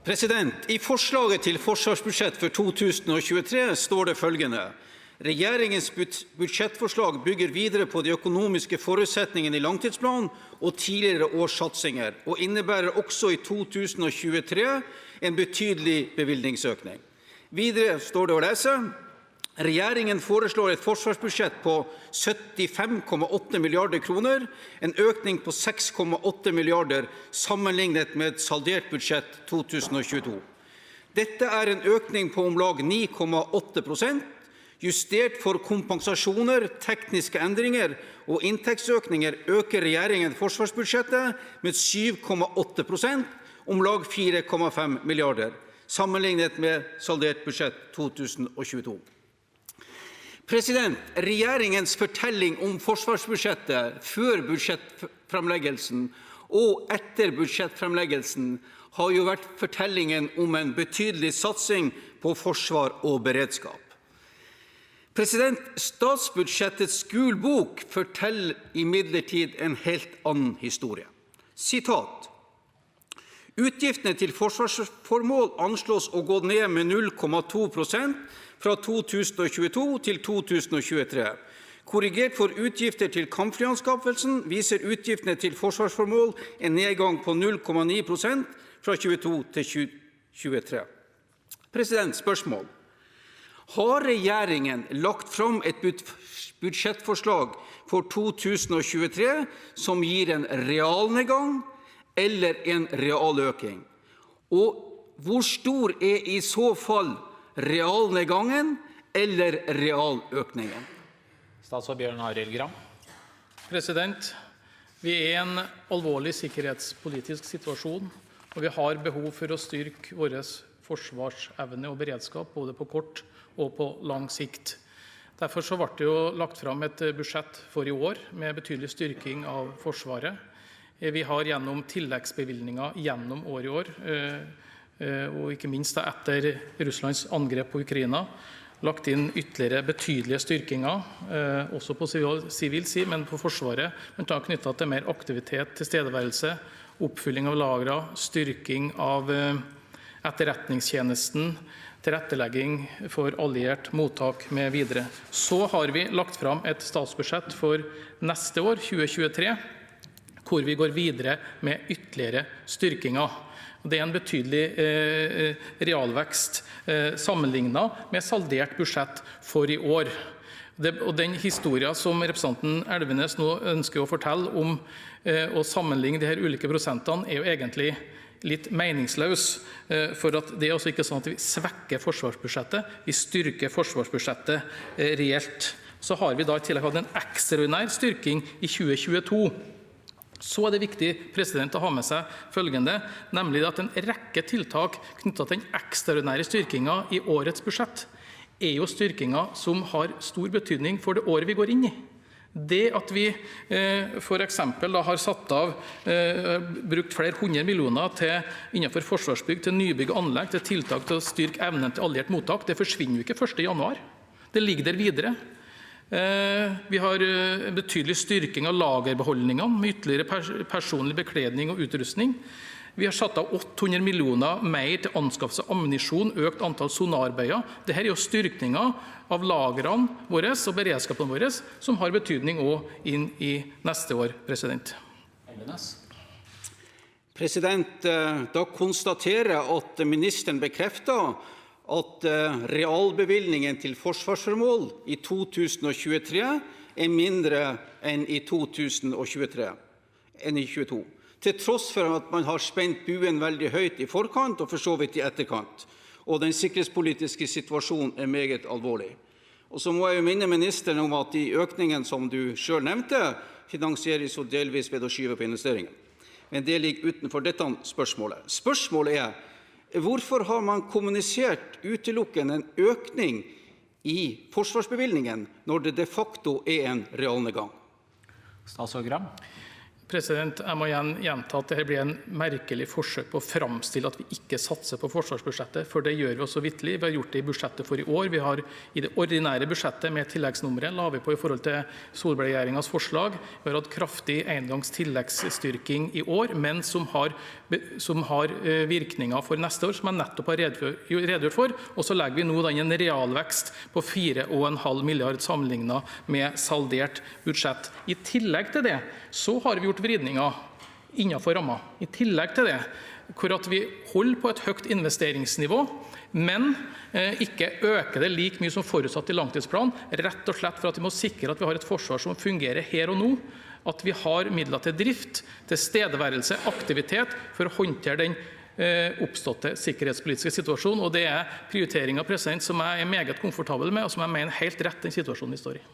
I forslaget til forsvarsbudsjett for 2023 står det følgende: Regjeringens budsjettforslag bygger videre på de økonomiske forutsetningene i langtidsplanen og tidligere års satsinger, og innebærer også i 2023 en betydelig bevilgningsøkning. Videre står det å lese: Regjeringen foreslår et forsvarsbudsjett på 75,8 milliarder kroner, en økning på 6,8 milliarder sammenlignet med et saldert budsjett 2022. Dette er en økning på om lag 9,8%. Justert for kompensasjoner, tekniske endringer og inntektsøkninger øker regjeringen forsvarsbudsjettet med 7,8%, om lag 4,5 milliarder, sammenlignet med saldert budsjett 2022. Regjeringens fortelling om forsvarsbudsjettet før budsjettframleggelsen og etter budsjettframleggelsen har jo vært fortellingen om en betydelig satsing på forsvar og beredskap. Statsbudsjettets Gul bok forteller imidlertid en helt annen historie. Sitat: Utgiftene til forsvarsformål anslås å gå ned med 0,2% fra 2022 til 2023. Korrigert for utgifter til kampflyanskaffelsen viser utgiftene til forsvarsformål en nedgang på 0,9% fra 22 til 2023. Spørsmål: Har regjeringen lagt fram et budsjettforslag for 2023 som gir en realnedgang eller en realøkning? Og hvor stor er i så fall realnedgangen eller realøkningen? Statsråd Bjørn Arild Gram. Vi er i en alvorlig sikkerhetspolitisk situasjon, og vi har behov for å styrke vår forsvarsevne og beredskap både på kort og på lang sikt. Derfor ble det lagt fram et budsjett for i år med betydelig styrking av Forsvaret. Vi har gjennom tilleggsbevilgninger gjennom året i år, og ikke minst etter Russlands angrep på Ukraina, lagt inn ytterligere betydelige styrkinger, også på sivil side, men på Forsvaret, bl.a. knyttet til mer aktivitet, tilstedeværelse, oppfylling av lagre, styrking av etterretningstjenesten, tilrettelegging for alliert mottak med videre. Så har vi lagt fram et statsbudsjett for neste år, 2023, hvor vi går videre med ytterligere styrkinger. Det er en betydelig realvekst sammenlignet med saldert budsjett for i år. Og den historien som representanten Elvenes nå ønsker å fortelle om å sammenligne de her ulike prosentene, er jo egentlig litt meningsløs, for at det er altså ikke sånn at vi svekker forsvarsbudsjettet, vi styrker forsvarsbudsjettet reelt. Så har vi da i tillegg hatt en ekstraordinær styrking i 2022. Så er det viktig å ha med seg følgende, nemlig at en rekke tiltak knyttet til den ekstraordinære styrkingen i årets budsjett er jo styrkinger som har stor betydning for det året vi går inn i. Det at vi for eksempel har satt av, brukt flere 100 millioner innenfor forsvarsbygg til nybygg og anlegg, til tiltak til å styrke evnen til alliert mottak, det forsvinner jo ikke 1. januar. Det ligger der videre. Vi har betydelig styrking av lagerbeholdningene med ytterligere personlig bekledning og utrustning. Vi har satt av 800 millioner mer til anskaffelse av ammunisjon, økt antall sonarbøyer. Dette er jo styrkninger av lagrene våre og beredskapen vår, som har betydning også inn i neste år. Da konstaterer jeg at ministeren bekrefter at realbevilgningen til forsvarsformål i 2023 er mindre enn i 2022, til tross for at man har spent buen veldig høyt i forkant og for så vidt i etterkant, og den sikkerhetspolitiske situasjonen er meget alvorlig. Og så må jeg minne ministeren om at de økningene som du selv nevnte, finansieres jo delvis ved å skyve på investeringer. Men det ligger utenfor dette spørsmålet. Spørsmålet er: hvorfor har man kommunisert utelukkende en økning i forsvarsbevilgningen når det de facto er en realnedgang? Statsråd Gram. Jeg må igjen gjenta at dette blir en merkelig forsøk på å framstille at vi ikke satser på forsvarsbudsjettet, for det gjør vi også vitterlig. Vi har gjort det i budsjettet for i år. Vi har i det ordinære budsjettet med tilleggsnummeret la vi på i forhold til Solberg-regjeringens forslag. Vi har hatt kraftig engangs tilleggsstyrking i år, men som har virkninger for neste år, som jeg nettopp har redegjort for. Og så legger vi nå inn en realvekst på 4,5 milliarder sammenlignet med saldert budsjett. I tillegg til det så har vi gjort vridninger innenfor rammen. I tillegg til det, hvor at vi holder på et høyt investeringsnivå, men ikke øker det like mye som forutsatt i langtidsplanen, rett og slett for at vi må sikre at vi har et forsvar som fungerer her og nå, at vi har midler til drift, tilstedeværelse, aktivitet for å håndtere den oppståtte sikkerhetspolitiske situasjonen. Og det er prioriteringer som jeg er meget komfortabel med, og som jeg mener helt rett den situasjonen vi står i.